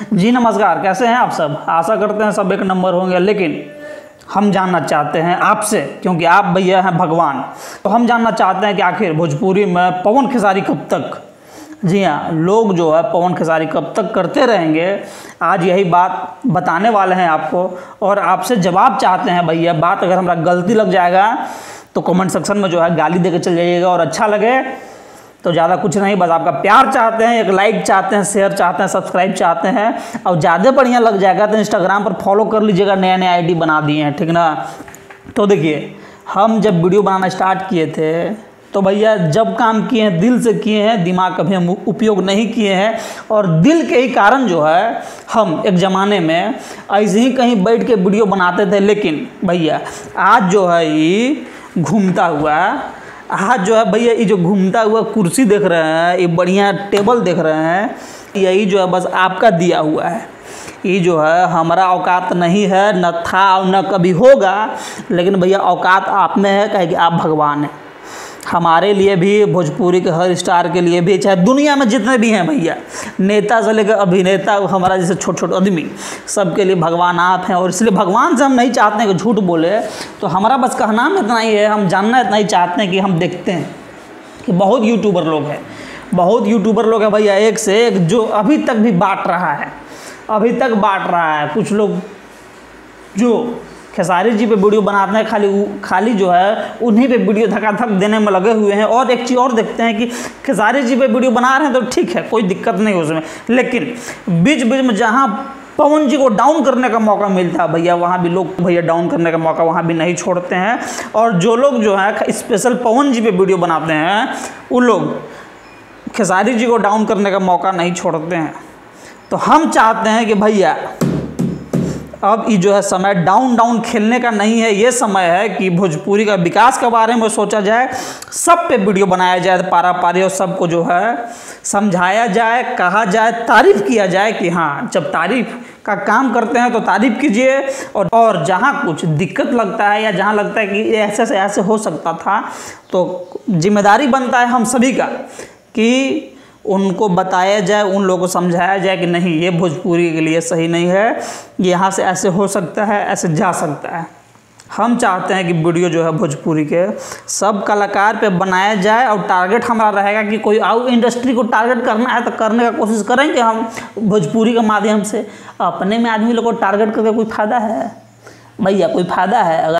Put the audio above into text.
जी नमस्कार, कैसे हैं आप सब। आशा करते हैं सब एक नंबर होंगे। लेकिन हम जानना चाहते हैं आपसे, क्योंकि आप भैया हैं भगवान, तो हम जानना चाहते हैं कि आखिर भोजपुरी में पवन खेसारी कब तक। जी हाँ, लोग जो है पवन खेसारी कब तक करते रहेंगे, आज यही बात बताने वाले हैं आपको। और आपसे जवाब चाहते हैं भैया। बात अगर हमारा गलती लग जाएगा तो कमेंट सेक्शन में जो है गाली देकर चल जाइएगा, और अच्छा लगे तो ज़्यादा कुछ नहीं, बस आपका प्यार चाहते हैं, एक लाइक चाहते हैं, शेयर चाहते हैं, सब्सक्राइब चाहते हैं। और ज़्यादा बढ़िया लग जाएगा तो इंस्टाग्राम पर फॉलो कर लीजिएगा, नए नए आईडी बना दिए हैं, ठीक ना। तो देखिए, हम जब वीडियो बनाना स्टार्ट किए थे तो भैया जब काम किए हैं दिल से किए हैं, दिमाग कभी हम उपयोग नहीं किए हैं। और दिल के ही कारण जो है हम एक ज़माने में ऐसे ही कहीं बैठ के वीडियो बनाते थे। लेकिन भैया आज जो है ये घूमता हुआ, आज जो है भैया ये जो घूमता हुआ कुर्सी देख रहे हैं, ये बढ़िया टेबल देख रहे हैं, यही जो है बस आपका दिया हुआ है। ये जो है हमारा औकात नहीं है, न था और न कभी होगा। लेकिन भैया औकात आप में है, कहे कि आप भगवान हैं। हमारे लिए भी, भोजपुरी के हर स्टार के लिए भी, चाहे दुनिया में जितने भी हैं भैया, नेता से लेकर अभिनेता, हमारा जैसे छोटे छोटे आदमी, सबके लिए भगवान आप हैं। और इसलिए भगवान से हम नहीं चाहते हैं कि झूठ बोले। तो हमारा बस कहना में इतना ही है, हम जानना इतना ही चाहते हैं कि हम देखते हैं कि बहुत यूट्यूबर लोग हैं, बहुत यूट्यूबर लोग हैं भैया, एक से एक, जो अभी तक भी बांट रहा है, अभी तक बांट रहा है। कुछ लोग जो खेसारी जी पे वीडियो बनाते हैं, खाली जो है उन्हीं पे वीडियो धकाधक देने में लगे हुए हैं। और एक चीज़ और देखते हैं कि खेसारी जी पे वीडियो बना रहे हैं तो ठीक है, कोई दिक्कत नहीं उसमें। लेकिन बीच बीच में जहाँ पवन जी को डाउन करने का मौका मिलता है भैया, वहाँ भी लोग भैया डाउन करने का मौका वहाँ भी नहीं छोड़ते हैं। और जो लोग जो है स्पेशल पवन जी पे वीडियो बनाते हैं, वो लोग खेसारी जी को डाउन करने का मौका नहीं छोड़ते हैं। तो हम चाहते हैं कि भैया अब ये जो है समय डाउन खेलने का नहीं है। ये समय है कि भोजपुरी का विकास के बारे में सोचा जाए, सब पे वीडियो बनाया जाए पारा पारी, और सबको जो है समझाया जाए, कहा जाए, तारीफ़ किया जाए कि हाँ, जब तारीफ़ का काम करते हैं तो तारीफ़ कीजिए। और जहाँ कुछ दिक्कत लगता है या जहाँ लगता है कि ऐसे से ऐसे हो सकता था, तो जिम्मेदारी बनता है हम सभी का कि उनको बताया जाए, उन लोगों को समझाया जाए कि नहीं, ये भोजपुरी के लिए सही नहीं है, यहाँ से ऐसे हो सकता है, ऐसे जा सकता है। हम चाहते हैं कि वीडियो जो है भोजपुरी के सब कलाकार पे बनाया जाए। और टारगेट हमारा रहेगा कि कोई और इंडस्ट्री को टारगेट करना है तो करने का कोशिश करेंगे हम भोजपुरी के माध्यम से। अपने में आदमी लोग को टारगेट करके कोई फ़ायदा है भैया? कोई फ़ायदा है? अगर